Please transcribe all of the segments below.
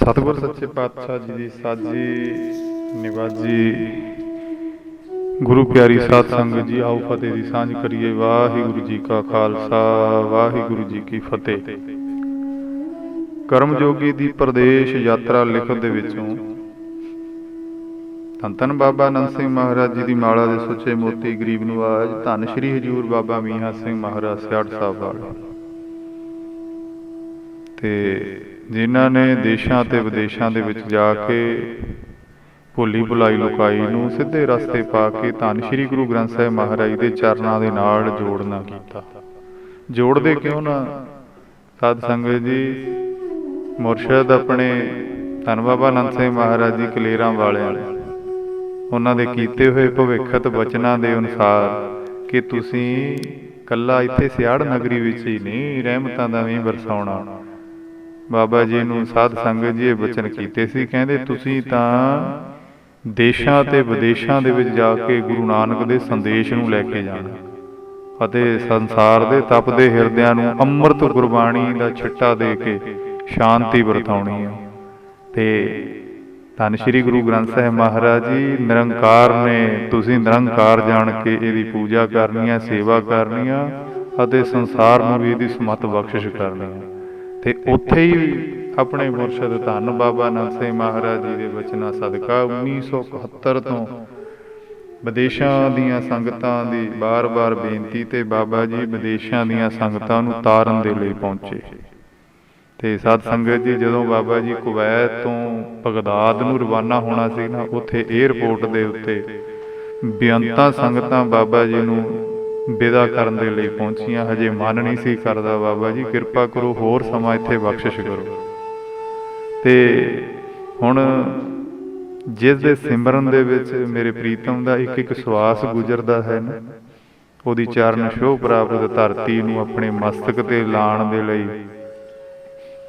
ਸਤਿਗੁਰ ਸੱਚੇ ਪਾਤਸ਼ਾਹ ਜੀ ਦੀ ਸਾਜੀ ਨਿਵਾਜੀ ਗੁਰੂ ਪਿਆਰੀ ਸਾਧ ਸੰਗਤ ਜੀ, ਆਓ ਫਤਿਹ ਦੀ ਸਾਂਝ ਕਰੀਏ। ਵਾਹਿਗੁਰੂ ਜੀ ਕਾ ਖਾਲਸਾ, ਵਾਹਿਗੁਰੂ ਜੀ ਕੀ ਫਤਿਹ। ਕਰਮ ਜੋਗੀ ਦੀ ਪ੍ਰਦੇਸ਼ ਯਾਤਰਾ ਲਿਖਤ ਦੇ ਵਿੱਚੋਂ ਧੰਨ ਧੰਨ ਬਾਬਾ ਆਨੰਦ ਸਿੰਘ ਮਹਾਰਾਜ ਜੀ ਦੀ ਮਾਲਾ ਦੇ ਸੁੱਚੇ ਮੋਤੀ ਗਰੀਬ ਨਵਾਜ ਧੰਨ ਸ਼੍ਰੀ ਹਜ਼ੂਰ ਬਾਬਾ ਮੀਆਂ ਸਿੰਘ ਮਹਾਰਾਜ ਸਿਆੜ ਸਾਹਿਬ ਵਾਲੇ ਤੇ ਜਿਨ੍ਹਾਂ ਨੇ ਦੇਸ਼ਾਂ ਤੇ ਵਿਦੇਸ਼ਾਂ ਦੇ ਵਿੱਚ ਜਾ ਕੇ ਭੁੱਲੀ ਭੁਲਾਈ ਲੁਕਾਈ ਨੂੰ ਸਿੱਧੇ ਰਸਤੇ ਪਾ ਕੇ ਧੰਨ ਸ਼੍ਰੀ ਗੁਰੂ ਗ੍ਰੰਥ ਸਾਹਿਬ ਮਹਾਰਾਜ ਦੇ ਚਰਨਾਂ ਦੇ ਨਾਲ ਜੋੜਨਾ ਕੀਤਾ। ਜੋੜਦੇ ਕਿਉਂ ਨਾ ਸਾਧ ਸੰਗਤ ਜੀ, ਮੁਰਸ਼ਦ ਆਪਣੇ ਧੰਨ ਬਾਬਾ ਆਨੰਦ ਸਿੰਘ ਮਹਾਰਾਜ ਜੀ ਕਲੇਰਾਂ ਵਾਲਿਆਂ ਨੇ ਉਹਨਾਂ ਦੇ ਕੀਤੇ ਹੋਏ ਭਵਿੱਖਤ ਬਚਨਾਂ ਦੇ ਅਨੁਸਾਰ ਕਿ ਤੁਸੀਂ ਕੱਲਾ ਇੱਥੇ ਸਿਆੜ ਨਗਰੀ ਵਿੱਚ ਹੀ ਨਹੀਂ ਰਹਿਮਤਾਂ ਦਾ ਮੀਂਹ ਬਰਸਾਉਣਾ। ਬਾਬਾ ਜੀ ਨੂੰ ਸਾਧ ਸੰਗਤ ਜੀ ਇਹ ਬਚਨ ਕੀਤੇ ਸੀ, ਕਹਿੰਦੇ ਤੁਸੀਂ ਤਾਂ ਦੇਸ਼ਾਂ ਤੇ ਵਿਦੇਸ਼ਾਂ ਦੇ ਵਿੱਚ ਜਾ ਕੇ ਗੁਰੂ ਨਾਨਕ ਦੇ ਸੰਦੇਸ਼ ਨੂੰ ਲੈ ਕੇ ਜਾਣਾ ਅਤੇ ਸੰਸਾਰ ਦੇ ਤਪਦੇ ਹਿਰਦਿਆਂ ਨੂੰ ਅੰਮ੍ਰਿਤ ਗੁਰਬਾਣੀ ਦਾ ਛਿੱਟਾ ਦੇ ਕੇ ਸ਼ਾਂਤੀ ਵਰਤਾਉਣੀ ਹੈ। ਤੇ ਧੰਨ ਸ਼੍ਰੀ ਗੁਰੂ ਗ੍ਰੰਥ ਸਾਹਿਬ ਮਹਾਰਾਜ ਜੀ ਨਿਰੰਕਾਰ ਨੇ, ਤੁਸੀਂ ਨਿਰੰਕਾਰ ਜਾਣ ਕੇ ਇਹਦੀ ਪੂਜਾ ਕਰਨੀ ਹੈ, ਸੇਵਾ ਕਰਨੀ ਹੈ ਅਤੇ ਸੰਸਾਰ ਨੂੰ ਵੀ ਇਹਦੀ ਸਮੱਤ ਬਖਸ਼ਿਸ਼ ਕਰਨੀ ਹੈ। ਤੇ ਉੱਥੇ ਹੀ ਆਪਣੇ ਮੁਰਸ਼ਦ ਧੰਨ ਬਾਬਾ ਆਨੰਦ ਸਿੰਘ ਮਹਾਰਾਜ ਜੀ ਦੇ ਬਚਨਾਂ ਸਦਕਾ 1971 ਤੋਂ ਵਿਦੇਸ਼ਾਂ ਦੀਆਂ ਸੰਗਤਾਂ ਦੀ ਬਾਰ-ਬਾਰ ਬੇਨਤੀ ਤੇ ਬਾਬਾ ਜੀ ਵਿਦੇਸ਼ਾਂ ਦੀਆਂ ਸੰਗਤਾਂ ਨੂੰ ਤਾਰਨ ਦੇ ਲਈ ਪਹੁੰਚੇ। ਤੇ ਸਾਧ ਸੰਗਤ ਜੀ, ਜਦੋਂ ਬਾਬਾ ਜੀ ਕੁਵੈਤ ਤੋਂ ਬਗਦਾਦ ਨੂੰ ਰਵਾਨਾ ਹੋਣਾ ਸੀ ਨਾ, ਉੱਥੇ ਏਅਰਪੋਰਟ ਦੇ ਉੱਤੇ ਬੇਅੰਤਾਂ ਸੰਗਤਾਂ ਬਾਬਾ ਜੀ ਨੂੰ ਵਿਦਾ ਕਰਨ ਦੇ ਲਈ ਪਹੁੰਚੀਆਂ। ਹਜੇ ਮਨ ਨਹੀਂ ਸੀ ਕਰਦਾ, ਬਾਬਾ ਜੀ ਕਿਰਪਾ ਕਰੋ, ਹੋਰ ਸਮਾਂ ਇੱਥੇ ਬਖਸ਼ਿਸ਼ ਕਰੋ। ਤੇ ਹੁਣ ਜਿਸ ਦੇ ਸਿਮਰਨ ਦੇ ਵਿੱਚ ਮੇਰੇ ਪ੍ਰੀਤਮ ਦਾ ਇੱਕ ਇੱਕ ਸਵਾਸ ਗੁਜ਼ਰਦਾ ਹੈ ਨਾ, ਉਹਦੀ ਚਰਨ ਛੋਹ ਪ੍ਰਾਪਤ ਧਰਤੀ ਨੂੰ ਆਪਣੇ ਮਸਤਕ ਤੇ ਲਾਉਣ ਦੇ ਲਈ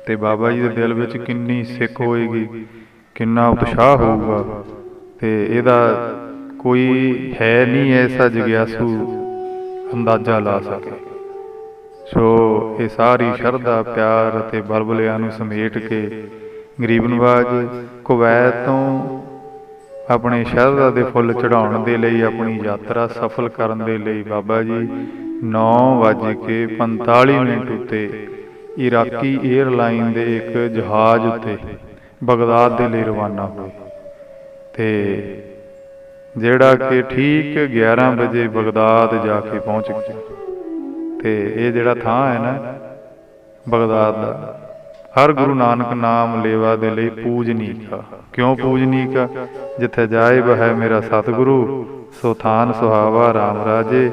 ਤੇ ਬਾਬਾ ਜੀ ਦੇ ਦਿਲ ਵਿੱਚ ਕਿੰਨੀ ਸਿੱਖ ਹੋਏਗੀ, ਕਿੰਨਾ ਉਤਸ਼ਾਹ ਹੋਊਗਾ। ਤੇ ਇਹਦਾ ਕੋਈ ਹੈ ਨਹੀਂ ਐਸਾ ਜਗਿਆਸੂ ਅੰਦਾਜ਼ਾ ਲਾ ਸਕੇ। ਸੋ ਇਹ ਸਾਰੀ ਸ਼ਰਧਾ, ਪਿਆਰ ਅਤੇ ਬਲਬਲਿਆਂ ਨੂੰ ਸਮੇਟ ਕੇ ਗਰੀਬ ਨਵਾਜ ਕੁਵੈਤ ਤੋਂ ਆਪਣੇ ਸ਼ਰਧਾ ਦੇ ਫੁੱਲ ਚੜਾਉਣ ਦੇ ਲਈ ਆਪਣੀ ਯਾਤਰਾ ਸਫਲ ਕਰਨ ਦੇ ਲਈ ਬਾਬਾ ਜੀ 9:45 ਉੱਤੇ ਇਰਾਕੀ ਏਅਰਲਾਈਨ ਦੇ ਇੱਕ ਜਹਾਜ਼ ਉੱਤੇ ਬਗਦਾਦ ਦੇ ਲਈ ਰਵਾਨਾ ਹੋਏ। ਤੇ ਜਿਹੜਾ ਕਿ ਠੀਕ 11 ਵਜੇ ਬਗਦਾਦ ਜਾ ਕੇ ਪਹੁੰਚ ਗਏ। ਤੇ ਇਹ ਜਿਹੜਾ ਥਾਂ ਹੈ ਨਾ ਬਗਦਾਦ ਦਾ, ਹਰ ਗੁਰੂ ਨਾਨਕ ਨਾਮ ਲੇਵਾ ਦੇ ਲਈ ਪੂਜਨੀਕ ਆ। ਕਿਉਂ ਪੂਜਨੀਕ ਆ? ਜਿੱਥੇ ਜਾਏ ਬਹਿ ਮੇਰਾ ਸਤਿਗੁਰੂ, ਸੋ ਥਾਨ ਸੁਹਾਵਾ ਰਾਮ ਰਾਜੇ,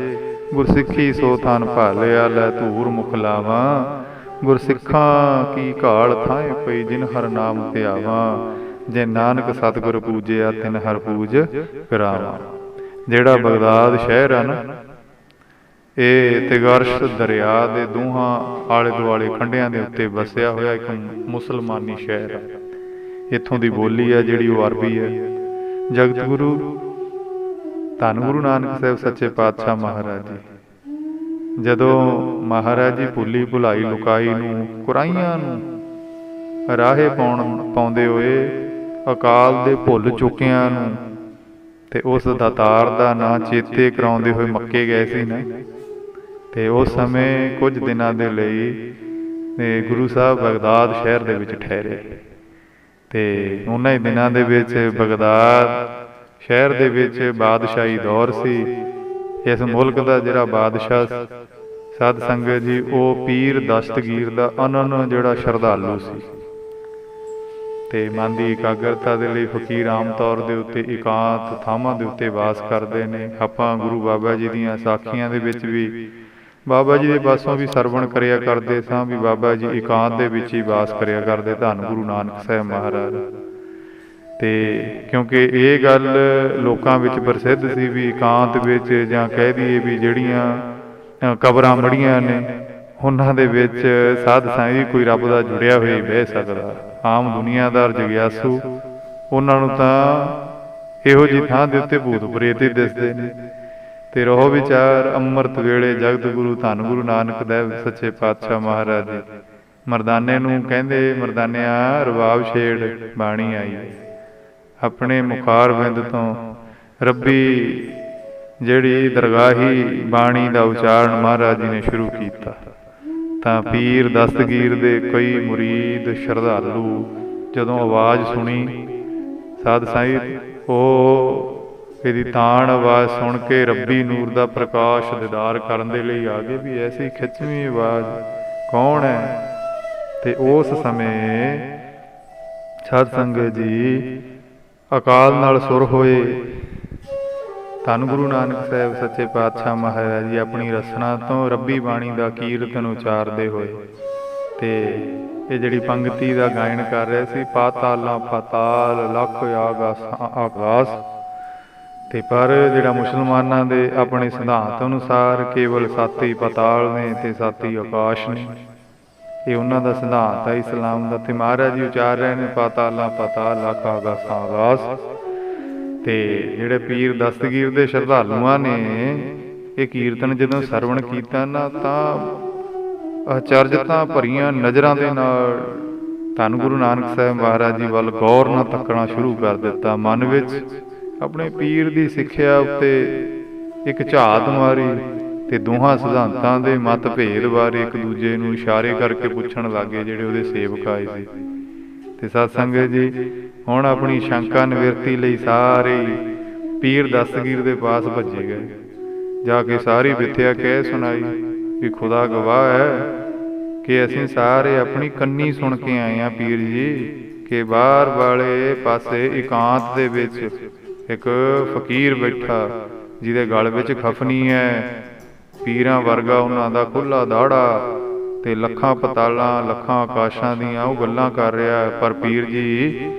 ਗੁਰਸਿੱਖੀ ਸੋ ਥਾਨ ਭਾਲਿਆ, ਲੈ ਧੂਰ ਮੁਖ ਲਾਵਾਂ, ਗੁਰਸਿੱਖਾਂ ਕੀ ਘਾਲ ਥਾਏ ਪਈ, ਜਿਨ ਹਰ ਨਾਮ ਧਿਆਵਾਂ, ਜੇ ਨਾਨਕ ਸਤਿਗੁਰ ਪੂਜਿਆ ਤਿਨ ਹਰ ਪੂਜ ਕਰਾਵਾਂ। ਜਿਹੜਾ ਬਗਦਾਦ ਸ਼ਹਿਰ ਆ ਨਾ, ਇਹ ਤਿਗਰਸ਼ ਦਰਿਆ ਦੇ ਦੋਹਾਂ ਆਲੇ ਦੁਆਲੇ ਕੰਢਿਆਂ ਦੇ ਉੱਤੇ ਵਸਿਆ ਹੋਇਆ ਇੱਕ ਮੁਸਲਮਾਨੀ ਸ਼ਹਿਰ ਹੈ। ਇੱਥੋਂ ਦੀ ਬੋਲੀ ਹੈ ਜਿਹੜੀ ਉਹ ਅਰਬੀ ਹੈ। ਜਗਤ ਗੁਰੂ ਧੰਨ ਗੁਰੂ ਨਾਨਕ ਸਾਹਿਬ ਸੱਚੇ ਪਾਤਸ਼ਾਹ ਮਹਾਰਾਜ ਜੀ ਜਦੋਂ ਮਹਾਰਾਜ ਜੀ ਭੁੱਲੀ ਭੁਲਾਈ ਲੁਕਾਈ ਨੂੰ, ਕੁਰਾਈਆਂ ਨੂੰ ਰਾਹੇ ਪਾਉਂਦੇ ਹੋਏ ਅਕਾਲ ਦੇ ਭੁੱਲ ਚੁੱਕਿਆਂ ਨੂੰ ਤੇ ਉਸ ਦਾਤਾਰ ਦਾ ਨਾਂ ਚੇਤੇ ਕਰਾਉਂਦੇ ਹੋਏ ਮੱਕੇ ਗਏ ਸੀ ਨਾ। ਤੇ ਉਸ ਸਮੇਂ ਕੁਝ ਦਿਨਾਂ ਦੇ ਲਈ ਗੁਰੂ ਸਾਹਿਬ ਬਗਦਾਦ ਸ਼ਹਿਰ ਦੇ ਵਿੱਚ ਠਹਿਰੇ। ਤੇ ਉਹਨਾਂ ਹੀ ਦਿਨਾਂ ਦੇ ਵਿੱਚ ਬਗਦਾਦ ਸ਼ਹਿਰ ਦੇ ਵਿੱਚ ਬਾਦਸ਼ਾਹੀ ਦੌਰ ਸੀ। ਇਸ ਮੁਲਕ ਦਾ ਜਿਹੜਾ ਬਾਦਸ਼ਾਹ ਸਾਧ ਸੰਗਤ ਜੀ, ਉਹ ਪੀਰ ਦਸਤਗੀਰ ਦਾ ਅਨੰਨ ਜਿਹੜਾ ਸ਼ਰਧਾਲੂ ਸੀ। ਤੇ ਮਨ ਦੀ ਇਕਾਗਰਤਾ ਦੇ ਲਈ ਫਕੀਰ ਆਮ ਤੌਰ ਦੇ ਉੱਤੇ ਇਕਾਂਤ ਥਾਵਾਂ ਦੇ ਉੱਤੇ ਵਾਸ ਕਰਦੇ ਨੇ। ਆਪਾਂ ਗੁਰੂ ਬਾਬਾ ਜੀ ਦੀਆਂ ਸਾਖੀਆਂ ਦੇ ਵਿੱਚ ਵੀ ਬਾਬਾ ਜੀ ਦੇ ਪਾਸੋਂ ਵੀ ਸਰਵਣ ਕਰਿਆ ਕਰਦੇ ਸਾਂ ਵੀ ਬਾਬਾ ਜੀ ਇਕਾਂਤ ਦੇ ਵਿੱਚ ਹੀ ਵਾਸ ਕਰਿਆ ਕਰਦੇ, ਧੰਨ ਗੁਰੂ ਨਾਨਕ ਸਾਹਿਬ ਮਹਾਰਾਜ। ਤੇ ਕਿਉਂਕਿ ਇਹ ਗੱਲ ਲੋਕਾਂ ਵਿੱਚ ਪ੍ਰਸਿੱਧ ਸੀ ਵੀ ਇਕਾਂਤ ਵਿੱਚ, ਜਾਂ ਕਹਿ ਦਈਏ ਵੀ ਜਿਹੜੀਆਂ ਕਬਰਾਂ ਮੜੀਆਂ ਨੇ, ਉਹਨਾਂ ਦੇ ਵਿੱਚ ਸਾਧ ਸੰਗਤ ਕੋਈ ਰੱਬ ਦਾ ਜੁੜਿਆ ਹੋਇਆ ਹੀ ਬਹਿ ਸਕਦਾ। ਆਮ ਦੁਨੀਆਦਾਰ ਜਗਿਆਸੂ, ਉਹਨਾਂ ਨੂੰ ਤਾਂ ਇਹੋ ਜਿਹੀ ਥਾਂ ਦੇ ਉੱਤੇ ਭੂਤ ਪ੍ਰੇਤ ਹੀ ਦਿਸਦੇ ਨੇ। ਤੇ ਰਹੋ ਵਿਚਾਰ ਅੰਮ੍ਰਿਤ ਵੇਲੇ ਜਗਤ ਗੁਰੂ ਧੰਨ ਗੁਰੂ ਨਾਨਕ ਦੇਵ ਸੱਚੇ ਪਾਤਸ਼ਾਹ ਮਹਾਰਾਜ ਜੀ ਮਰਦਾਨੇ ਨੂੰ ਕਹਿੰਦੇ, ਮਰਦਾਨਿਆ ਰਬਾਬ ਛੇੜ, ਬਾਣੀ ਆਈ। ਆਪਣੇ ਮੁਖਾਰ ਬਿੰਦ ਤੋਂ ਰੱਬੀ ਜਿਹੜੀ ਦਰਗਾਹੀ ਬਾਣੀ ਦਾ ਉਚਾਰਨ ਮਹਾਰਾਜ ਜੀ ਨੇ ਸ਼ੁਰੂ ਕੀਤਾ, ਤਾਂ ਪੀਰ ਦਸਤਗੀਰ ਦੇ ਕਈ ਮੁਰੀਦ ਸ਼ਰਧਾਲੂ ਜਦੋਂ ਆਵਾਜ਼ ਸੁਣੀ ਸਾਧ ਸਾਈਂ, ਉਹ ਇਹਦੀ ਤਾਣ ਆਵਾਜ਼ ਸੁਣ ਕੇ ਰੱਬੀ ਨੂਰ ਦਾ ਪ੍ਰਕਾਸ਼ ਦੀਦਾਰ ਕਰਨ ਦੇ ਲਈ ਆ ਗਏ ਵੀ ਐਸੀ ਖਿੱਚਵੀਂ ਆਵਾਜ਼ ਕੌਣ ਹੈ। ਤੇ ਉਸ ਸਮੇਂ ਸਾਧ ਸੰਗਤ ਜੀ ਅਕਾਲ ਨਾਲ ਸੁਰ ਹੋਏ। ਧੰਨ ਗੁਰੂ ਨਾਨਕ ਸਾਹਿਬ ਸੱਚੇ ਪਾਤਸ਼ਾਹ ਮਹਾਰਾਜ ਜੀ ਆਪਣੀ ਰਸਨਾ ਤੋਂ ਰੱਬੀ ਬਾਣੀ ਦਾ ਕੀਰਤਨ ਉਚਾਰਦੇ ਹੋਏ ਤੇ ਇਹ ਜਿਹੜੀ ਪੰਗਤੀ ਦਾ ਗਾਇਨ ਕਰ ਰਹੇ ਸੀ, ਪਾਤਾਲਾਂ ਪਾਤਾਲ ਲੱਖ ਆਕਾਸ। ਤੇ ਪਰ ਜਿਹੜਾ ਮੁਸਲਮਾਨਾਂ ਦੇ ਆਪਣੇ ਸਿਧਾਂਤ ਅਨੁਸਾਰ ਕੇਵਲ 7 ਹੀ ਪਾਤਾਲ ਨੇ ਤੇ 7 ਹੀ ਆਕਾਸ਼ ਨੇ, ਇਹ ਉਹਨਾਂ ਦਾ ਸਿਧਾਂਤ ਹੈ ਇਸਲਾਮ ਦਾ। ਤੇ ਮਹਾਰਾਜ ਜੀ ਉਚਾਰ ਰਹੇ ਨੇ ਪਾਤਾਲਾਂ ਪਾਤਾਲ ਲੱਖ ਆਕਾਸ। ਤੇ ਜਿਹੜੇ ਪੀਰ ਦਸਤਗੀਰ ਦੇ ਸ਼ਰਧਾਲੂਆਂ ਨੇ ਇਹ ਕੀਰਤਨ ਜਦੋਂ ਸਰਵਣ ਕੀਤਾ ਨਾ, ਤਾਂ ਅਚਰਜਤਾਂ ਭਰੀਆਂ ਨਜ਼ਰਾਂ ਦੇ ਨਾਲ ਧੰਨ ਗੁਰੂ ਨਾਨਕ ਸਾਹਿਬ ਮਹਾਰਾਜ ਜੀ ਵੱਲ ਗੌਰ ਨਾਲ ਤੱਕਣਾ ਸ਼ੁਰੂ ਕਰ ਦਿੱਤਾ। ਮਨ ਵਿੱਚ ਆਪਣੇ ਪੀਰ ਦੀ ਸਿੱਖਿਆ ਉੱਤੇ ਇੱਕ ਝਾਤ ਮਾਰੀ ਤੇ ਦੋਹਾਂ ਸਿਧਾਂਤਾਂ ਦੇ ਮਤ ਭੇਦ ਬਾਰੇ ਇੱਕ ਦੂਜੇ ਨੂੰ ਇਸ਼ਾਰੇ ਕਰਕੇ ਪੁੱਛਣ ਲੱਗੇ ਜਿਹੜੇ ਉਹਦੇ ਸੇਵਕ ਆਏ ਸੀ। ਤੇ ਸਤ ਸੰਗਤ ਜੀ ਹੁਣ ਆਪਣੀ ਸ਼ੰਕਾ ਨਿਵਰਤੀ ਲਈ ਸਾਰੇ ਪੀਰ ਦਸਤਗੀਰ ਦੇ ਪਾਸ ਭੱਜੇ ਗਏ। ਜਾ ਕੇ ਸਾਰੀ ਵਿਥਿਆ ਕਹਿ ਸੁਣਾਈ ਵੀ ਖੁਦਾ ਗਵਾਹ ਹੈ ਕਿ ਅਸੀਂ ਸਾਰੇ ਆਪਣੀ ਕੰਨੀ ਸੁਣ ਕੇ ਆਏ ਹਾਂ ਪੀਰ ਜੀ, ਕਿ ਬਾਹਰ ਵਾਲੇ ਪਾਸੇ ਇਕਾਂਤ ਦੇ ਵਿੱਚ ਇੱਕ ਫਕੀਰ ਬੈਠਾ ਜਿਹਦੇ ਗਲ ਵਿੱਚ ਖਫਨੀ ਹੈ, ਪੀਰਾਂ ਵਰਗਾ ਉਹਨਾਂ ਦਾ ਖੁੱਲਾ ਦਾੜਾ ਤੇ ਲੱਖਾਂ ਪਤਾਲਾਂ ਲੱਖਾਂ ਆਕਾਸ਼ਾਂ ਦੀਆਂ ਉਹ ਗੱਲਾਂ ਕਰ ਰਿਹਾ। ਪਰ ਪੀਰ ਜੀ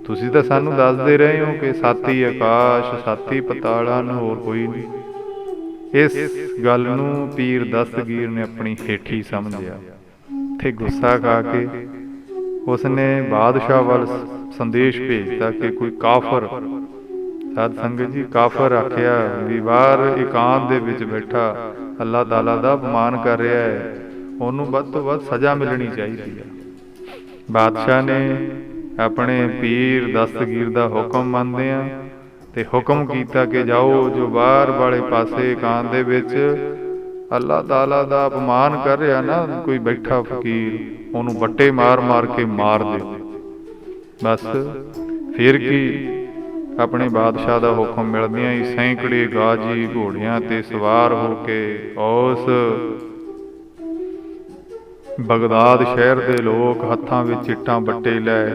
ਤੁਸੀਂ ਤਾਂ ਸਾਨੂੰ ਦੱਸਦੇ ਰਹੇ ਹੋ ਕਿ 7 ਹੀ ਆਕਾਸ਼ 7 ਹੀ ਪਤਾਲਾਂ ਨੂੰ, ਹੋਰ ਕੋਈ ਨਹੀਂ। ਇਸ ਗੱਲ ਨੂੰ ਪੀਰ ਦਸਤਗੀਰ ਨੇ ਆਪਣੀ ਹੇਠੀ ਸਮਝਿਆ ਤੇ ਗੁੱਸਾ ਖਾ ਕੇ ਉਸਨੇ ਬਾਦਸ਼ਾਹ ਵੱਲ ਸੰਦੇਸ਼ ਭੇਜਤਾ ਕਿ ਕੋਈ ਕਾਫਰ, ਸਾਧ ਸੰਗਤ ਜੀ ਕਾਫਰ ਆਖਿਆ ਵੀ ਬਾਹਰ ਇਕਾਂਤ ਦੇ ਵਿੱਚ ਬੈਠਾ ਅੱਲਾਹ ਤਾਲਾ ਦਾ ਅਪਮਾਨ ਕਰ ਰਿਹਾ ਹੈ, ਉਹਨੂੰ ਵੱਧ ਤੋਂ ਵੱਧ ਸਜ਼ਾ ਮਿਲਣੀ ਚਾਹੀਦੀ ਹੈ। ਬਾਦਸ਼ਾਹ ਨੇ ਆਪਣੇ ਪੀਰ ਦਸਤਗੀਰ ਦਾ ਹੁਕਮ ਮੰਨਦਿਆਂ ਤੇ ਹੁਕਮ ਕੀਤਾ ਕਿ ਜਾਓ ਜੋ ਬਾਹਰ ਵਾਲੇ ਪਾਸੇ ਇਕਾਂਤ ਦੇ ਵਿੱਚ ਅੱਲਾਹ ਤਾਲਾ ਦਾ ਅਪਮਾਨ ਕਰ ਰਿਹਾ ਨਾ ਕੋਈ ਬੈਠਾ ਫਕੀਰ, ਉਹਨੂੰ ਵੱਟੇ ਮਾਰ ਮਾਰ ਕੇ ਮਾਰ ਦਿਓ। ਬਸ ਫਿਰ ਕੀ, ਆਪਣੇ ਬਾਦਸ਼ਾਹ ਦਾ ਹੁਕਮ ਮਿਲਦਿਆਂ ਹੀ ਸੈਂਕੜੇ ਗਾਜੀ ਘੋੜਿਆਂ ਤੇ ਸਵਾਰ ਹੋ ਕੇ ਉਸ ਬਗਦਾਦ ਸ਼ਹਿਰ ਦੇ ਲੋਕ ਹੱਥਾਂ ਵਿੱਚ ਇੱਟਾਂ ਬੱਟੇ ਲੈ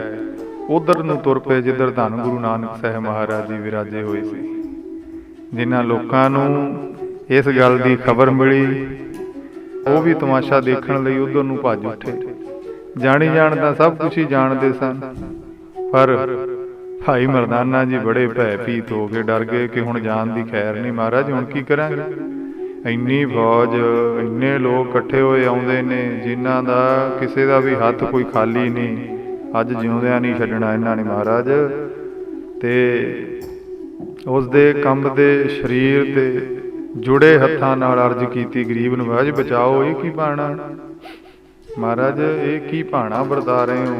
ਉਧਰ ਨੂੰ ਤੁਰ ਪਏ ਜਿੱਧਰ ਧੰਨ ਗੁਰੂ ਨਾਨਕ ਸਾਹਿਬ ਮਹਾਰਾਜ ਜੀ ਵਿਰਾਜੇ ਹੋਏ ਸੀ। ਜਿਨ੍ਹਾਂ ਲੋਕਾਂ ਨੂੰ ਇਸ ਗੱਲ ਦੀ ਖਬਰ ਮਿਲੀ ਉਹ ਵੀ ਤਮਾਸ਼ਾ ਦੇਖਣ ਲਈ ਉਧਰ ਨੂੰ ਭੱਜ ਉੱਠੇ। ਜਾਣੀ ਜਾਣ ਤਾਂ ਸਭ ਕੁਛ ਹੀ ਜਾਣਦੇ ਸਨ, ਪਰ ਭਾਈ ਮਰਦਾਨਾ ਜੀ ਬੜੇ ਭੈ ਭੀਤ ਹੋ ਕੇ ਡਰ ਗਏ ਕਿ ਹੁਣ ਜਾਣ ਦੀ ਖੈਰ ਨਹੀਂ, ਮਹਾਰਾਜ ਹੁਣ ਕੀ ਕਰਾਂਗੇ। ਇੰਨੀ ਫੌਜ, ਇੰਨੇ ਲੋਕ ਇਕੱਠੇ ਹੋਏ ਆਉਂਦੇ ਨੇ ਜਿਨ੍ਹਾਂ ਦਾ ਕਿਸੇ ਦਾ ਵੀ ਹੱਥ ਕੋਈ ਖਾਲੀ ਨਹੀਂ, ਅੱਜ ਜਿਉਂਦਿਆਂ ਨਹੀਂ ਛੱਡਣਾ ਇਹਨਾਂ ਨੇ ਮਹਾਰਾਜ। ਤੇ ਉਸਦੇ ਕੰਬਦੇ ਸਰੀਰ ਤੇ ਜੁੜੇ ਹੱਥਾਂ ਨਾਲ ਅਰਜ਼ ਕੀਤੀ, ਗਰੀਬ ਨਵਾਜ ਬਚਾਓ, ਇਹ ਕੀ ਭਾਣਾ ਮਹਾਰਾਜ, ਇਹ ਕੀ ਭਾਣਾ ਵਰਤਾ ਰਹੇ ਹੋ।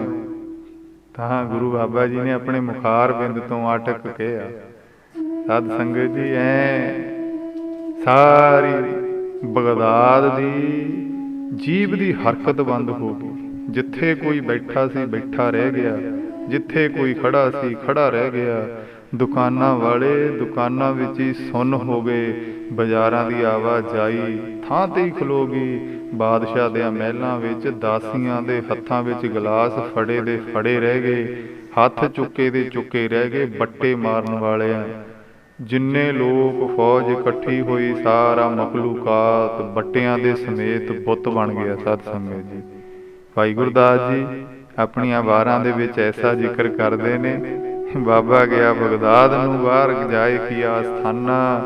ਤਾਂ ਗੁਰੂ ਬਾਬਾ ਜੀ ਨੇ ਆਪਣੇ ਮੁਖਾਰ ਬਿੰਦ ਤੋਂ ਅਟਕ ਕਿਹਾ, ਸਾਧ ਸੰਗਤ ਜੀ ਸਾਰੀ ਬਗਦਾਦ ਦੀ ਜੀਭ ਦੀ ਹਰਕਤ ਬੰਦ ਹੋ ਗਈ। ਜਿੱਥੇ ਕੋਈ ਬੈਠਾ ਸੀ ਬੈਠਾ ਰਹਿ ਗਿਆ, ਜਿੱਥੇ ਕੋਈ ਖੜਾ ਸੀ ਖੜਾ ਰਹਿ ਗਿਆ। ਦੁਕਾਨਾਂ ਵਾਲੇ ਦੁਕਾਨਾਂ ਵਿੱਚ ਹੀ ਸੁੰਨ ਹੋ ਗਏ, ਬਾਜ਼ਾਰਾਂ ਦੀ ਆਵਾਜਾਈ ਥਾਂ ਤੇ ਹੀ ਖਲੋ ਗਈ। ਬਾਦਸ਼ਾਹ ਦੇ ਮਹਿਲਾਂ ਵਿੱਚ ਦਾਸੀਆਂ ਦੇ ਹੱਥਾਂ ਵਿੱਚ ਗਲਾਸ ਫੜੇ ਦੇ ਫੜੇ ਰਹਿ ਗਏ, ਹੱਥ ਚੁੱਕੇ ਦੇ ਚੁੱਕੇ ਰਹਿ ਗਏ। ਬੱਟੇ ਮਾਰਨ ਵਾਲਿਆਂ ਜਿੰਨੇ ਲੋਕ ਫੌਜ ਇਕੱਠੀ ਹੋਈ, ਸਾਰਾ ਮਖਲੂਕਾਤ ਬੱਟਿਆਂ ਦੇ ਸਮੇਤ ਬੁੱਤ ਬਣ ਗਿਆ। ਸਤ ਸੰਗਤ ਜੀ ਭਾਈ ਗੁਰਦਾਸ ਜੀ ਆਪਣੀਆਂ ਵਾਰਾਂ ਦੇ ਵਿੱਚ ਐਸਾ ਜ਼ਿਕਰ ਕਰਦੇ ਨੇ, ਬਾਬਾ ਗਿਆ ਬਗਦਾਦ ਨੂੰ ਬਾਹਰ ਜਾਏ ਕੀ ਆਸਥਾਨਾ,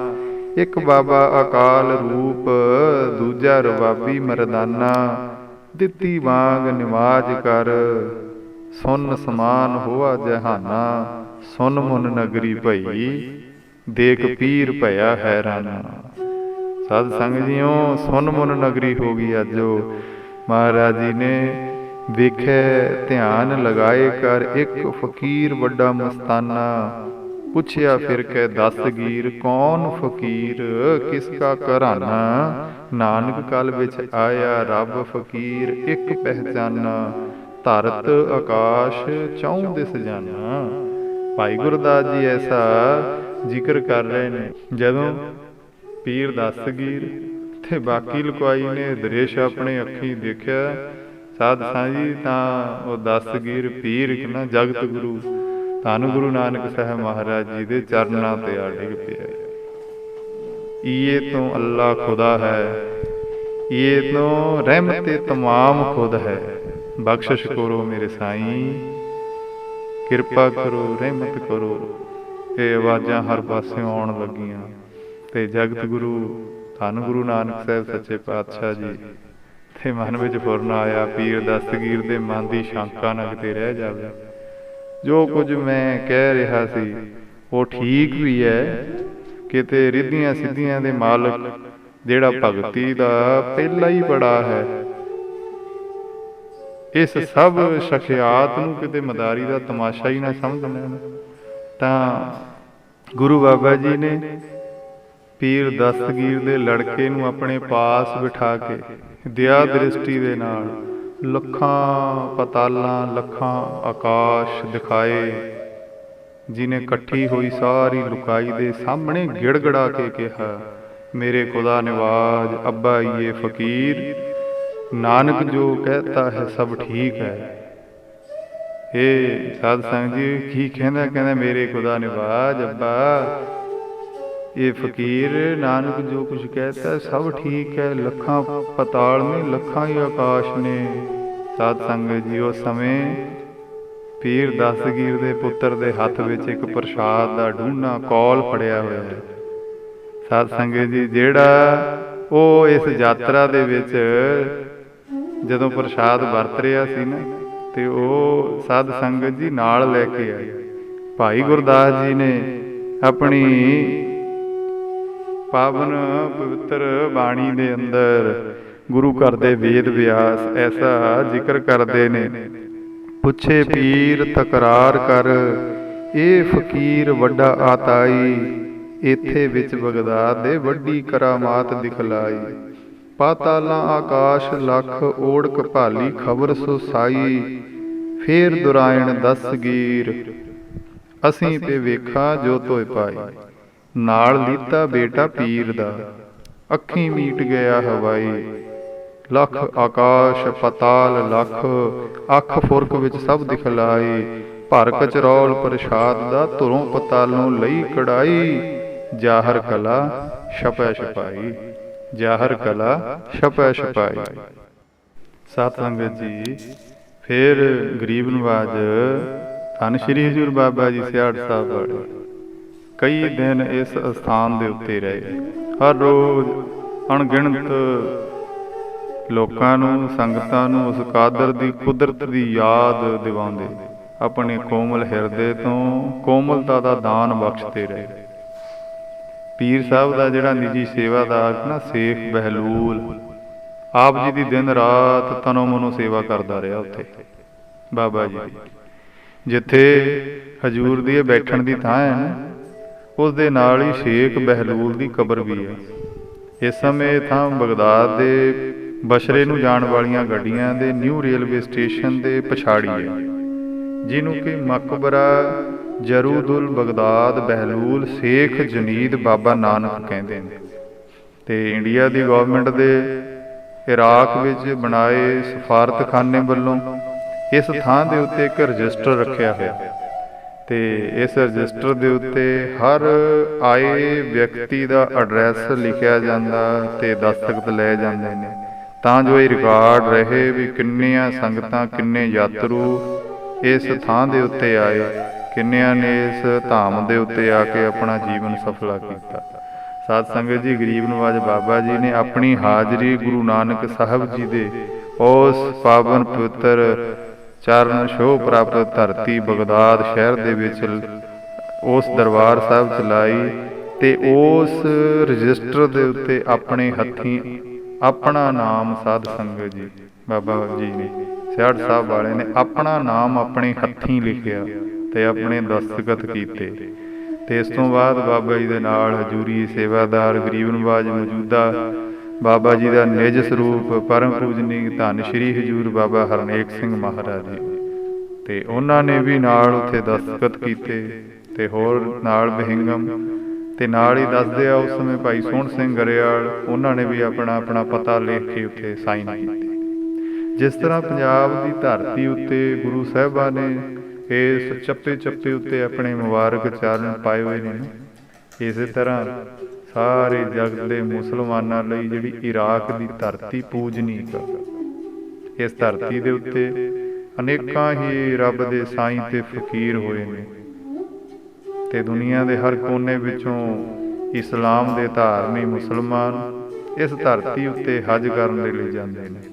ਇੱਕ ਬਾਬਾ ਅਕਾਲ ਰੂਪ ਦੂਜਾ ਰਬਾਬੀ ਮਰਦਾਨਾ, ਦਿੱਤੀ ਵਾਂਗ ਨਿਵਾਜ ਕਰ ਸੁਨ ਸਮਾਨ ਹੋਆ ਜਹਾਨਾ, ਸੁਨ ਮੁਨ ਨਗਰੀ ਭਈ ਦੇਖ ਪੀਰ ਭਇਆ ਹੈਰਾਨਾ। ਸਾਧ ਸੰਗਤ ਜੀਓ ਸੁਨ ਮੁਨ ਨਗਰੀ ਹੋ ਗਈ ਅੱਜ। ਮਹਾਰਾਜ ਜੀ ਨੇ ਵੇਖੈ ਧਿਆਨ ਲਗਾਏ ਕਰ ਇੱਕ ਫਕੀਰ ਵੱਡਾ ਮਸਤਾਨਾ। ਪੁੱਛਿਆ ਫਿਰ ਕੈ ਦਸ ਗੀਰ ਕੌਣ ਫਕੀਰ ਕਿਸ ਕਾ ਘਰਾਨਾ। ਨਾਨਕ ਕਲ ਵਿੱਚ ਆਇਆ ਰੱਬ ਫਕੀਰ ਇੱਕ ਪਹਿਚਾਨਾ। ਧਰਤ ਆਕਾਸ਼ ਚੌਂ ਦਿਸ ਜਾਨਾ। ਭਾਈ ਗੁਰਦਾਸ ਜੀ ਐਸਾ ਜ਼ਿਕਰ ਕਰ ਰਹੇ ਨੇ। ਜਦੋਂ ਪੀਰ ਦਸਤਗੀਰ ਤੇ ਬਾਕੀ ਲੁਕਾਈ ਨੇ ਦ੍ਰਿਸ਼ ਆਪਣੇ ਅੱਖੀਂ ਦੇਖਿਆ ਸਾਧ ਸਾਂਝੀ, ਤਾਂ ਉਹ ਦਸਤਗੀਰ ਪੀਰ ਕਿੰਨਾ ਜਗਤ ਗੁਰੂ ਧੰਨ ਗੁਰੂ ਨਾਨਕ ਸਾਹਿਬ ਮਹਾਰਾਜ ਜੀ ਦੇ ਚਰਨਾਂ ਤੇ ਆ ਡਿੱਗ ਪਿਆ। ਈਏ ਤੋਂ ਅੱਲਾ ਖੁਦਾ ਹੈ, ਈਏ ਤੋਂ ਰਹਿਮਤੇ ਤਮਾਮ ਖੁਦ ਹੈ। ਬਖਸ਼ਿਸ਼ ਕਰੋ ਮੇਰੇ ਸਾਈਂ, ਕਿਰਪਾ ਕਰੋ ਰਹਿਮਤ ਕਰੋ। ਇਹ ਆਵਾਜ਼ਾਂ ਹਰ ਪਾਸਿਓਂ ਆਉਣ ਲੱਗੀਆਂ ਤੇ ਜਗਤ ਗੁਰੂ ਧੰਨ ਗੁਰੂ ਨਾਨਕ ਸਾਹਿਬ ਸੱਚੇ ਪਾਤਸ਼ਾਹ ਜੀ ਤੇ ਮਨ ਵਿੱਚ ਫੁਰਨ ਆਇਆ, ਪੀਰ ਦਸਤਗੀਰ ਦੇ ਮਨ ਦੀ ਸ਼ੰਕਾ ਨਾ ਕਿਤੇ ਰਹਿ ਜਾਵੇ। ਜੋ ਕੁਝ ਮੈਂ ਕਹਿ ਰਿਹਾ ਸੀ ਉਹ ਠੀਕ ਵੀ ਹੈ। ਕਿਤੇ ਰਿੱਧੀਆਂ ਸਿੱਧੀਆਂ ਦੇ ਮਾਲਕ ਜਿਹੜਾ ਭਗਤੀ ਦਾ ਪਹਿਲਾ ਹੀ ਬੜਾ ਹੈ, ਇਸ ਸਭ ਸ਼ਖਿਆਤ ਨੂੰ ਕਿਤੇ ਮਦਾਰੀ ਦਾ ਤਮਾਸ਼ਾ ਹੀ ਨਾ ਸਮਝਣਾ। ਤਾਂ ਗੁਰੂ ਬਾਬਾ ਜੀ ਨੇ ਪੀਰ ਦਸਤਗੀਰ ਦੇ ਲੜਕੇ ਨੂੰ ਆਪਣੇ ਪਾਸ ਬਿਠਾ ਕੇ ਦਇਆ ਦ੍ਰਿਸ਼ਟੀ ਦੇ ਨਾਲ ਲੱਖਾਂ ਪਤਾਲਾਂ ਲੱਖਾਂ ਆਕਾਸ਼ ਦਿਖਾਏ। ਜਿਹਨੇ ਇਕੱਠੀ ਹੋਈ ਸਾਰੀ ਲੁਕਾਈ ਦੇ ਸਾਹਮਣੇ ਗਿੜਗੜਾ ਕੇ ਕਿਹਾ, ਮੇਰੇ ਖੁਦਾ ਨਿਵਾਜ ਅੱਬਾ ਇਹ ਫਕੀਰ, ਨਾਨਕ ਜੋ ਕਹਿਤਾ ਹੈ ਸਭ ਠੀਕ ਹੈ। ਇਹ ਸਾਧ ਸੰਗਤ ਜੀ ਕੀ ਕਹਿੰਦਾ? ਕਹਿੰਦਾ ਮੇਰੇ ਖੁਦਾ ਨਿਵਾਜ ਅੱਬਾ ਇਹ ਫਕੀਰ, ਨਾਨਕ ਜੋ ਕੁਝ ਕਹਿਤਾ ਸਭ ਠੀਕ ਹੈ। ਲੱਖਾਂ ਪਤਾਲ ਨੇ, ਲੱਖਾਂ ਹੀ ਆਕਾਸ਼ ਨੇ। ਸਾਧ ਸੰਗਤ ਜੀ ਉਸ ਸਮੇਂ ਪੀਰ ਦਸਤਗੀਰ ਦੇ ਪੁੱਤਰ ਦੇ ਹੱਥ ਵਿੱਚ ਇੱਕ ਪ੍ਰਸ਼ਾਦ ਦਾ ਡੂੰਘਾ ਕੌਲ ਫੜਿਆ ਹੋਇਆ ਹੈ। ਸਾਧ ਸੰਗਤ ਜੀ ਜਿਹੜਾ ਉਹ ਇਸ ਯਾਤਰਾ ਦੇ ਵਿੱਚ ਜਦੋਂ ਪ੍ਰਸ਼ਾਦ ਵਰਤ ਰਿਹਾ ਸੀ ਨਾ, ਤੇ ਉਹ ਸਾਧ ਸੰਗਤ ਜੀ ਨਾਲ ਲੈ ਕੇ ਆਏ। ਭਾਈ ਗੁਰਦਾਸ ਜੀ ਨੇ ਆਪਣੀ ਪਾਵਨ ਪਵਿੱਤਰ ਬਾਣੀ ਦੇ ਅੰਦਰ ਗੁਰੂ ਘਰ ਦੇ ਵੇਦ ਵਿਆਸ ਐਸਾ ਜ਼ਿਕਰ ਕਰਦੇ ਨੇ, ਪੁੱਛੇ ਪੀਰ ਤਕਰਾਰ ਕਰ ਇਹ ਫਕੀਰ ਵੱਡਾ ਆਤਾਈ, ਇੱਥੇ ਵਿੱਚ ਬਗਦਾਦ ਦੇ ਵੱਡੀ ਕਰਾਮਾਤ ਦਿਖਲਾਈ। ਪਾਤਾਲਾਂ ਆਕਾਸ਼ ਲੱਖ ਓੜਕ ਭਾਲੀ ਖਬਰ ਸੁਸਾਈ, ਫੇਰ ਦੁਰਾਇਣ ਦਸਤਗੀਰ ਅਸੀਂ ਤੇ ਵੇਖਾ ਜੋ ਤੋਏ ਪਾਈ। ਨਾਲ ਲੀਤਾ ਬੇਟਾ ਪੀਰ ਦਾ ਅੱਖੀਂ ਮੀਟ ਗਿਆ ਹਵਾਈ, ਲੱਖ ਆਕਾਸ਼ ਪਤਾਲ ਲੱਖ ਅੱਖ ਫੁਰਕ ਵਿੱਚ ਸਭ ਦਿਖਲਾਈ। ਭਰ ਕਚਰੌਲ ਪ੍ਰਸ਼ਾਦ ਦਾ ਧੁਰੋਂ ਪਤਾਲੋਂ ਲਈ ਕੜਾਈ, ਜਾਹਰ ਕਲਾ ਛਪੈ ਛਪਾਈ, ਜਾਹਰ ਕਲਾ ਛਪੈ ਛਪਾਈ। ਸਾਧ ਸੰਗਤ ਜੀ ਫਿਰ ਗਰੀਬ ਨਵਾਜ ਧੰਨ ਸ਼੍ਰੀ ਹਜ਼ੂਰ ਬਾਬਾ ਜੀ ਸਿਆੜ ਸਾਹਿਬ ਵਾਲੇ ਕਈ ਦਿਨ ਇਸ ਅਸਥਾਨ ਦੇ ਉੱਤੇ ਰਹੇ। ਹਰ ਰੋਜ਼ ਅਣਗਿਣਤ ਲੋਕਾਂ ਨੂੰ, ਸੰਗਤਾਂ ਨੂੰ ਉਸ ਕਾਦਰ ਦੀ ਕੁਦਰਤ ਦੀ ਯਾਦ ਦਿਵਾਉਂਦੇ, ਆਪਣੇ ਕੋਮਲ ਹਿਰਦੇ ਤੋਂ ਕੋਮਲਤਾ ਦਾ ਦਾਨ ਬਖਸ਼ਦੇ ਰਹੇ। ਪੀਰ ਸਾਹਿਬ ਦਾ ਜਿਹੜਾ ਨਿੱਜੀ ਸੇਵਾਦਾਰ ਨਾ ਸੇਖ ਬਹਿਲੂਲ, ਆਪ ਜੀ ਦੀ ਦਿਨ ਰਾਤ ਤਨੋ ਮਨੋ ਸੇਵਾ ਕਰਦਾ ਰਿਹਾ ਉੱਥੇ ਬਾਬਾ ਜੀ ਦੀ। ਜਿੱਥੇ ਹਜੂਰ ਦੀ ਬੈਠਣ ਦੀ ਥਾਂ ਹੈ ਨਾ, ਉਸ ਦੇ ਨਾਲ ਹੀ ਸ਼ੇਖ ਬਹਿਲੂਲ ਦੀ ਕਬਰ ਵੀ ਹੈ। ਇਸ ਸਮੇਂ ਥਾਂ ਬਗਦਾਦ ਦੇ ਬਸ਼ਰੇ ਨੂੰ ਜਾਣ ਵਾਲੀਆਂ ਗੱਡੀਆਂ ਦੇ ਨਿਊ ਰੇਲਵੇ ਸਟੇਸ਼ਨ ਦੇ ਪਛਾੜੀ ਹੈ, ਜਿਹਨੂੰ ਕਿ ਮਕਬਰਾ ਜਰੂਦੁਲ ਬਗਦਾਦ ਬਹਿਲੂਲ ਸ਼ੇਖ ਜਨੀਦ ਬਾਬਾ ਨਾਨਕ ਕਹਿੰਦੇ ਨੇ। ਤੇ ਇੰਡੀਆ ਦੀ ਗਵਰਨਮੈਂਟ ਦੇ ਇਰਾਕ ਵਿੱਚ ਬਣਾਏ ਸਫਾਰਤਖਾਨੇ ਵੱਲੋਂ ਇਸ ਥਾਂ ਦੇ ਉੱਤੇ ਇੱਕ ਰਜਿਸਟਰ ਰੱਖਿਆ ਹੋਇਆ, ਤੇ ਇਸ ਰਜਿਸਟਰ ਦੇ ਉੱਤੇ ਹਰ ਆਏ ਵਿਅਕਤੀ ਦਾ ਐਡਰੈਸ ਲਿਖਿਆ ਜਾਂਦਾ ਤੇ ਦਸਤਖਤ ਲੈ ਜਾਂਦੇ ਨੇ, ਤਾਂ ਜੋ ਇਹ ਰਿਕਾਰਡ ਰਹੇ ਵੀ ਕਿੰਨੀਆਂ ਸੰਗਤਾਂ, ਕਿੰਨੇ ਯਾਤਰੂ ਇਸ ਥਾਂ ਦੇ ਉੱਤੇ ਆਏ, ਕਿੰਨਿਆਂ ਨੇ ਇਸ ਧਾਮ ਦੇ ਉੱਤੇ ਆ ਕੇ ਆਪਣਾ ਜੀਵਨ ਸਫਲਾ ਕੀਤਾ। ਸਾਧ ਸੰਗਤ ਜੀ ਗਰੀਬ ਨਵਾਜ ਬਾਬਾ ਜੀ ਨੇ ਆਪਣੀ ਹਾਜ਼ਰੀ ਗੁਰੂ ਨਾਨਕ ਸਾਹਿਬ ਜੀ ਦੇ ਉਸ ਪਾਵਨ ਪਵਿੱਤਰ ਚਰਨ ਛੋਹ ਪ੍ਰਾਪਤ ਧਰਤੀ ਬਗਦਾਦ ਸ਼ਹਿਰ ਦੇ ਵਿੱਚ ਉਸ ਦਰਬਾਰ ਸਾਹਿਬ ਚਲਾਈ, ਤੇ ਉਸ ਰਜਿਸਟਰ ਦੇ ਉੱਤੇ ਆਪਣੇ ਹੱਥੀਂ ਆਪਣਾ ਨਾਮ ਸਾਧ ਸੰਗਤ ਜੀ ਬਾਬਾ ਜੀ ਨੇ ਸਿਆੜ ਸਾਹਿਬ ਵਾਲੇ ਨੇ ਆਪਣਾ ਨਾਮ ਆਪਣੇ ਹੱਥੀਂ ਲਿਖਿਆ ਤੇ ਆਪਣੇ ਦਸਤਖਤ ਕੀਤੇ। ਤੇ ਇਸ ਤੋਂ ਬਾਅਦ ਬਾਬਾ ਜੀ ਦੇ ਨਾਲ ਹਜ਼ੂਰੀ, ਸੇਵਾਦਾਰ, ਗਰੀਬ ਨਵਾਜ, ਮੌਜੂਦਾ ਬਾਬਾ ਜੀ ਦਾ ਨਿਜ ਸਰੂਪ ਪਰਮ ਪੂਜਨੀਕ ਧੰਨ ਸ਼੍ਰੀ ਹਜ਼ੂਰ ਬਾਬਾ ਹਰਨੇਕ ਸਿੰਘ ਮਹਾਰਾਜ ਜੀ, ਤੇ ਉਹਨਾਂ ਨੇ ਵੀ ਨਾਲ ਉੱਥੇ ਦਸਤਖਤ ਕੀਤੇ। ਤੇ ਹੋਰ ਨਾਲ ਬਹਿੰਗਮ, ਤੇ ਨਾਲ ਹੀ ਦੱਸਦੇ ਆ ਉਸ ਸਮੇਂ ਭਾਈ ਸੋਹਣ ਸਿੰਘ ਗਰੇਵਾਲ, ਉਹਨਾਂ ਨੇ ਵੀ ਆਪਣਾ ਆਪਣਾ ਪਤਾ ਲਿਖ ਕੇ ਉੱਥੇ ਸਾਈਨ ਕੀਤੇ। ਜਿਸ ਤਰ੍ਹਾਂ ਪੰਜਾਬ ਦੀ ਧਰਤੀ ਉੱਤੇ ਗੁਰੂ ਸਾਹਿਬਾਂ ਨੇ ਇਸ ਚੱਪੇ ਚੱਪੇ ਉੱਤੇ ਆਪਣੇ ਮੁਬਾਰਕ ਚਰਨ ਪਾਏ ਹੋਏ ਨੇ, ਇਸੇ ਤਰ੍ਹਾਂ ਸਾਰੇ ਜਗਤ ਦੇ ਮੁਸਲਮਾਨਾਂ ਲਈ ਜਿਹੜੀ ਇਰਾਕ ਦੀ ਧਰਤੀ ਪੂਜਨੀਕ, ਇਸ ਧਰਤੀ ਦੇ ਉੱਤੇ ਅਨੇਕਾਂ ਹੀ ਰੱਬ ਦੇ ਸਾਈਂ ਤੇ ਫਕੀਰ ਹੋਏ ਨੇ, ਤੇ ਦੁਨੀਆ ਦੇ ਹਰ ਕੋਨੇ ਵਿੱਚੋਂ ਇਸਲਾਮ ਦੇ ਧਾਰਨੀ ਮੁਸਲਮਾਨ ਇਸ ਧਰਤੀ ਉੱਤੇ ਹਜ ਕਰਨ ਦੇ ਲਈ ਜਾਂਦੇ ਨੇ।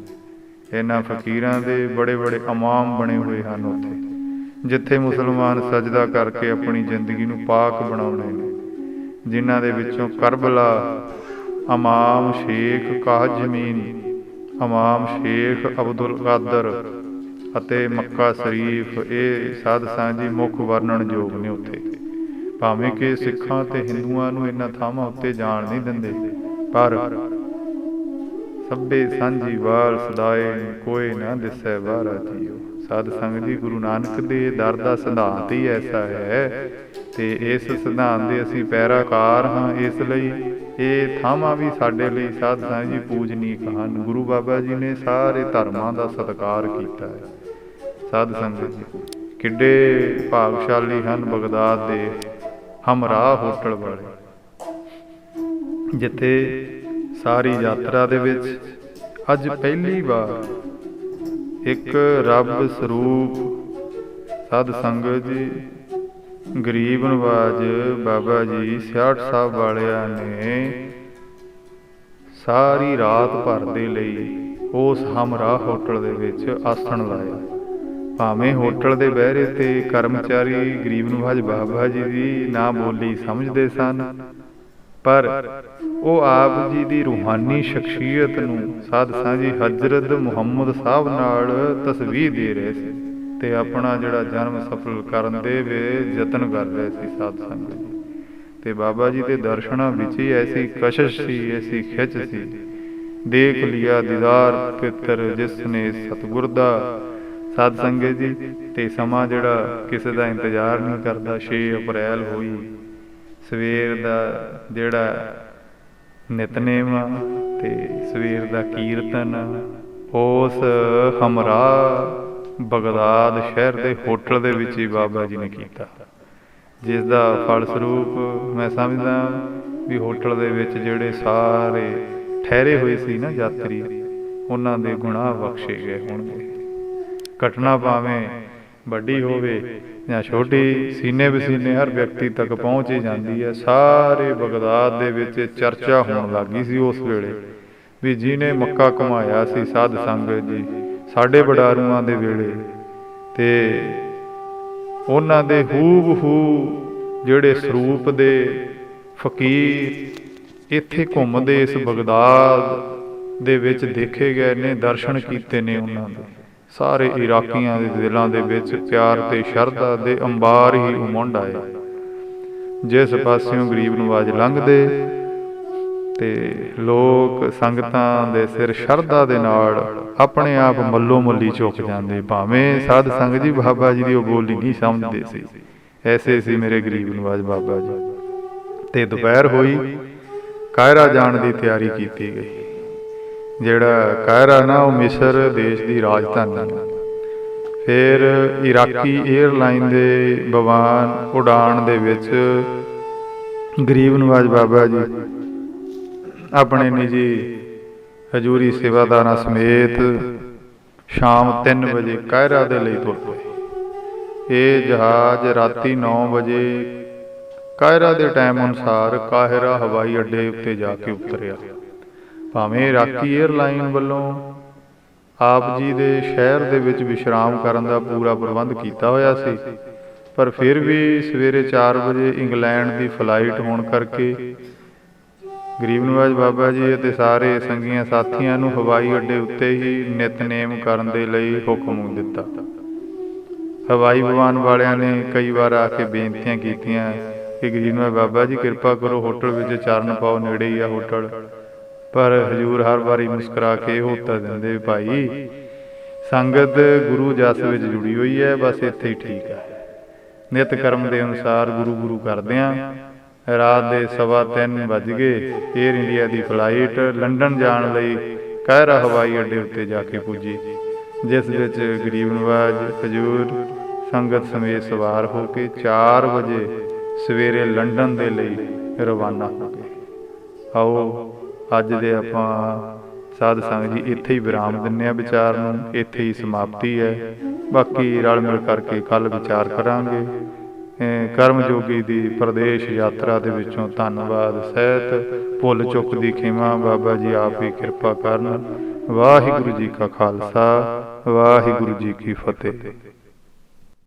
ਇਹਨਾਂ ਫਕੀਰਾਂ ਦੇ ਬੜੇ ਬੜੇ ਇਮਾਮ ਬਣੇ ਹੋਏ ਹਨ ਉੱਥੇ, ਜਿੱਥੇ ਮੁਸਲਮਾਨ ਸਜਦਾ ਕਰਕੇ ਆਪਣੀ ਜ਼ਿੰਦਗੀ ਨੂੰ ਪਾਕ ਬਣਾਉਂਦੇ ਨੇ, ਜਿਨ੍ਹਾਂ ਦੇ ਵਿੱਚੋਂ ਕਰਬਲਾ ਇਮਾਮ ਸ਼ੇਖ ਕਾਜ਼ਮੀਨ, ਇਮਾਮ ਸ਼ੇਖ ਅਬਦੁਲ ਕਾਦਰ ਅਤੇ ਮੱਕਾ ਸ਼ਰੀਫ, ਇਹ ਸਾਧ ਸਾਂਝੀ ਮੁੱਖ ਵਰਣਨਯੋਗ ਨੇ ਉੱਥੇ। ਭਾਵੇਂ ਕਿ ਸਿੱਖਾਂ ਤੇ ਹਿੰਦੂਆਂ ਨੂੰ ਇਹਨਾਂ ਥਾਵਾਂ ਉੱਤੇ ਜਾਣ ਨਹੀਂ ਦਿੰਦੇ, ਪਰ ਸਭੇ ਸਾਂਝੀ ਵਾਲ ਸਦਾਏ ਕੋਈ ਨਾ ਦਿਸੈ ਬਾਹਰਾ ਜੀਓ। ਸਾਧ ਸੰਗਤ ਜੀ, ਗੁਰੂ ਨਾਨਕ ਦੇ ਦਰ ਦਾ ਸਿਧਾਂਤ ਹੀ ਐਸਾ ਹੈ, ਤੇ ਇਸ ਸਿਧਾਂਤ ਦੇ ਅਸੀਂ ਪੈਰਾਕਾਰ ਹਾਂ। ਇਸ ਲਈ ਇਹ ਥਾਵਾਂ ਵੀ ਸਾਡੇ ਲਈ ਸਾਧ ਸੰਗਤ ਜੀ ਪੂਜਨੀਕ ਹਨ। ਗੁਰੂ ਬਾਬਾ ਜੀ ਨੇ ਸਾਰੇ ਧਰਮਾਂ ਦਾ ਸਤਿਕਾਰ ਕੀਤਾ ਹੈ। ਸਾਧ ਸੰਗਤ ਜੀ, ਕਿੱਡੇ ਭਾਗਸ਼ਾਲੀ ਹਨ ਬਗਦਾਦ ਦੇ ਹਮਰਾਹ ਹੋਟਲ ਵਾਲੇ, ਜਿੱਥੇ ਸਾਰੀ ਯਾਤਰਾ ਦੇ ਵਿੱਚ ਅੱਜ ਪਹਿਲੀ ਵਾਰ ਇੱਕ ਰੱਬ ਸਰੂਪ ਸਾਧ ਸੰਗਤ ਜੀ, ਗਰੀਬ ਨਵਾਜ ਬਾਬਾ ਜੀ ਸਿਆੜ ਸਾਹਿਬ ਵਾਲਿਆਂ ਨੇ ਸਾਰੀ ਰਾਤ ਭਰ ਦੇ ਲਈ ਉਸ ਹਮਰਾਹ ਹੋਟਲ ਦੇ ਵਿੱਚ ਆਸਣ ਲਾਇਆ। ਭਾਵੇਂ ਹੋਟਲ ਦੇ ਬਹਿਰੇ ਤੇ ਕਰਮਚਾਰੀ ਗਰੀਬ ਨਵਾਜ ਬਾਬਾ ਜੀ ਦੀ ਨਾ ਬੋਲੀ ਸਮਝਦੇ ਸਨ, ਪਰ ਉਹ ਆਪ ਜੀ ਦੀ ਰੂਹਾਨੀ ਸ਼ਖਸੀਅਤ ਨੂੰ ਸਾਧ ਸਾਂਝੀ ਹਜ਼ਰਤ ਮੁਹੰਮਦ ਸਾਹਿਬ ਨਾਲ ਤਸਵੀਰ ਦੇ ਰਹੇ ਸੀ, ਤੇ ਆਪਣਾ ਜਿਹੜਾ ਜਨਮ ਸਫਲ ਕਰਨ ਦੇ ਵੇ ਯਤਨ ਕਰ ਰਹੇ ਸੀ ਸਾਧ ਸੰਗਤ ਜੀ। ਤੇ ਬਾਬਾ ਜੀ ਦੇ ਦਰਸ਼ਨਾਂ ਵਿੱਚ ਹੀ ਐਸੀ ਕਸ਼ਿਸ਼ ਸੀ, ਐਸੀ ਖਿੱਚ ਸੀ, ਦੇਖ ਲਿਆ ਦੀਦਾਰ ਪਿੱਤਰ ਜਿਸ ਨੇ ਸਤਿਗੁਰ ਦਾ। ਸਾਧ ਸੰਗਤ ਜੀ, ਤੇ ਸਮਾਂ ਜਿਹੜਾ ਕਿਸੇ ਦਾ ਇੰਤਜ਼ਾਰ ਨਹੀਂ ਕਰਦਾ। 6 ਅਪ੍ਰੈਲ ਹੋਈ, ਸਵੇਰ ਦਾ ਜਿਹੜਾ ਨਿਤਨੇਮ ਤੇ ਸਵੇਰ ਦਾ ਕੀਰਤਨ ਉਸ ਹਮਰਾਹ ਬਗਦਾਦ ਸ਼ਹਿਰ ਦੇ ਹੋਟਲ ਦੇ ਵਿੱਚ ਹੀ ਬਾਬਾ ਜੀ ਨੇ ਕੀਤਾ, ਜਿਸ ਦਾ ਫਲ ਸਰੂਪ ਮੈਂ ਸਮਝਦਾ ਵੀ ਹੋਟਲ ਦੇ ਵਿੱਚ ਜਿਹੜੇ ਸਾਰੇ ਠਹਿਰੇ ਹੋਏ ਸੀ ਨਾ ਯਾਤਰੀ, ਉਹਨਾਂ ਦੇ ਗੁਨਾਹ ਬਖਸ਼ੇ ਗਏ ਹੋਣਗੇ। ਘਟਨਾ ਭਾਵੇਂ ਵੱਡੀ ਹੋਵੇ ਜਾਂ ਛੋਟੀ, ਸੀਨੇ ਬਸੀਨੇ ਹਰ ਵਿਅਕਤੀ ਤੱਕ ਪਹੁੰਚ ਹੀ ਜਾਂਦੀ ਹੈ। ਸਾਰੇ ਬਗਦਾਦ ਦੇ ਵਿੱਚ ਚਰਚਾ ਹੋਣ ਲੱਗ ਗਈ ਸੀ ਉਸ ਵੇਲੇ ਵੀ ਜਿਹਨੇ ਮੱਕਾ ਘੁਮਾਇਆ ਸੀ ਸਾਧ ਸੰਗਤ ਜੀ ਸਾਡੇ ਵਡਾਰੂਆਂ ਦੇ ਵੇਲੇ, ਤੇ ਉਹਨਾਂ ਦੇ ਹੂਬਹੂ ਜਿਹੜੇ ਸਰੂਪ ਦੇ ਫਕੀਰ ਇੱਥੇ ਘੁੰਮਦੇ ਇਸ ਬਗਦਾਦ ਦੇ ਵਿੱਚ ਦੇਖੇ ਗਏ ਨੇ, ਦਰਸ਼ਨ ਕੀਤੇ ਨੇ ਉਹਨਾਂ ਦੇ। ਸਾਰੇ ਇਰਾਕੀਆਂ ਦੇ ਦਿਲਾਂ ਦੇ ਵਿੱਚ ਪਿਆਰ ਤੇ ਸ਼ਰਧਾ ਦੇ ਅੰਬਾਰ ਹੀ ਉਮੰਡ ਆਏ। ਜਿਸ ਪਾਸਿਓਂ ਗਰੀਬ ਨਵਾਜ ਲੰਘਦੇ ਤੇ ਲੋਕ ਸੰਗਤਾਂ ਦੇ ਸਿਰ ਸ਼ਰਧਾ ਦੇ ਨਾਲ ਆਪਣੇ ਆਪ ਮੱਲੋ ਮੱਲੀ ਝੁਕ ਜਾਂਦੇ, ਭਾਵੇਂ ਸਾਧ ਸੰਗਤ ਜੀ ਬਾਬਾ ਜੀ ਦੀ ਉਹ ਬੋਲੀ ਨਹੀਂ ਸਮਝਦੇ ਸੀ। ਐਸੇ ਸੀ ਮੇਰੇ ਗਰੀਬ ਨਵਾਜ ਬਾਬਾ ਜੀ। ਤੇ ਦੁਪਹਿਰ ਹੋਈ, ਕਾਇਰਾ ਜਾਣ ਦੀ ਤਿਆਰੀ ਕੀਤੀ ਗਈ। ਜਿਹੜਾ ਕਾਇਰਾ ਨਾ, ਉਹ ਮਿਸਰ ਦੇਸ਼ ਦੀ ਰਾਜਧਾਨੀ। ਫਿਰ ਇਰਾਕੀ ਏਅਰਲਾਈਨ ਦੇ ਵਿਮਾਨ ਉਡਾਣ ਦੇ ਵਿੱਚ ਗਰੀਬ ਨਵਾਜ ਬਾਬਾ ਜੀ ਆਪਣੇ ਨਿੱਜੀ ਹਜ਼ੂਰੀ ਸੇਵਾਦਾਰਾਂ ਸਮੇਤ ਸ਼ਾਮ 3 ਵਜੇ ਕਾਇਰਾ ਦੇ ਲਈ ਤੁਰ ਪਏ। ਇਹ ਜਹਾਜ਼ ਰਾਤੀ 9 ਵਜੇ ਕਾਇਰਾ ਦੇ ਟਾਈਮ ਅਨੁਸਾਰ ਕਾਹਿਰਾ ਹਵਾਈ ਅੱਡੇ ਉੱਤੇ ਜਾ ਕੇ ਉਤਰਿਆ। ਭਾਵੇਂ ਇਰਾਕੀ ਏਅਰਲਾਈਨ ਵੱਲੋਂ ਆਪ ਜੀ ਦੇ ਸ਼ਹਿਰ ਦੇ ਵਿੱਚ ਵਿਸ਼ਰਾਮ ਕਰਨ ਦਾ ਪੂਰਾ ਪ੍ਰਬੰਧ ਕੀਤਾ ਹੋਇਆ ਸੀ, ਪਰ ਫਿਰ ਵੀ ਸਵੇਰੇ 4 ਵਜੇ ਇੰਗਲੈਂਡ ਦੀ ਫਲਾਈਟ ਹੋਣ ਕਰਕੇ ਗਰੀਬ ਨਿਵਾਜ ਬਾਬਾ ਜੀ ਅਤੇ ਸਾਰੇ ਸੰਗੀਆਂ ਸਾਥੀਆਂ ਨੂੰ ਹਵਾਈ ਅੱਡੇ ਉੱਤੇ ਹੀ ਨਿਤਨੇਮ ਕਰਨ ਦੇ ਲਈ ਹੁਕਮ ਦਿੱਤਾ। ਹਵਾਈ ਵਿਮਾਨ ਵਾਲਿਆਂ ਨੇ ਕਈ ਵਾਰ ਆ ਕੇ ਬੇਨਤੀਆਂ ਕੀਤੀਆਂ ਕਿ ਗਰੀਬ ਨਿਵਾਜ ਬਾਬਾ ਜੀ ਕਿਰਪਾ ਕਰੋ, ਹੋਟਲ ਵਿੱਚ ਚਰਨ ਪਾਓ, ਨੇੜੇ ਹੀ ਆ ਹੋਟਲ। ਪਰ ਹਜ਼ੂਰ ਹਰ ਵਾਰੀ ਮੁਸਕਰਾ ਕੇ ਇਹ ਉੱਤਰ ਦਿੰਦੇ, ਭਾਈ ਸੰਗਤ ਗੁਰੂ ਜਸ ਵਿੱਚ ਜੁੜੀ ਹੋਈ ਹੈ, ਬਸ ਇੱਥੇ ਹੀ ਠੀਕ ਹੈ। ਨਿਤ ਕਰਮ ਦੇ ਅਨੁਸਾਰ ਗੁਰੂ ਗੁਰੂ ਕਰਦਿਆਂ ਰਾਤ ਦੇ 3:15 ਵੱਜ ਗਏ। ਏਅਰ ਇੰਡੀਆ ਦੀ ਫਲਾਈਟ ਲੰਡਨ ਜਾਣ ਲਈ ਕਾਇਰਾ ਹਵਾਈ ਅੱਡੇ ਉੱਤੇ ਜਾ ਕੇ ਪੁੱਜੀ, ਜਿਸ ਵਿੱਚ ਗਰੀਬ ਨਿਵਾਜ ਹਜ਼ੂਰ ਸੰਗਤ ਸਮੇਤ ਸਵਾਰ ਹੋ ਕੇ 4 ਵਜੇ ਸਵੇਰੇ ਲੰਡਨ ਦੇ ਲਈ ਰਵਾਨਾ ਹੋ ਗਏ। ਆਓ ਅੱਜ ਦੇ ਆਪਾਂ ਸਾਧ ਸੰਗਤ ਜੀ ਇੱਥੇ ਹੀ ਵਿਰਾਮ ਦਿੰਦੇ ਹਾਂ, ਵਿਚਾਰ ਨੂੰ ਇੱਥੇ ਹੀ ਸਮਾਪਤੀ ਹੈ। ਬਾਕੀ ਰਲ ਮਿਲ ਕਰਕੇ ਕੱਲ੍ਹ ਵਿਚਾਰ ਕਰਾਂਗੇ। ਕਰਮ ਜੋਗੀ ਦੀ ਪ੍ਰਦੇਸ਼ ਯਾਤਰਾ ਦੇ ਵਿੱਚੋਂ ਧੰਨਵਾਦ ਸਹਿਤ ਭੁੱਲ ਚੁੱਕ ਦੀ ਖਿਮਾ ਬਾਬਾ ਜੀ ਆਪ ਹੀ ਕਿਰਪਾ ਕਰਨ। ਵਾਹਿਗੁਰੂ ਜੀ ਕਾ ਖਾਲਸਾ, ਵਾਹਿਗੁਰੂ ਜੀ ਕੀ ਫਤਿਹ।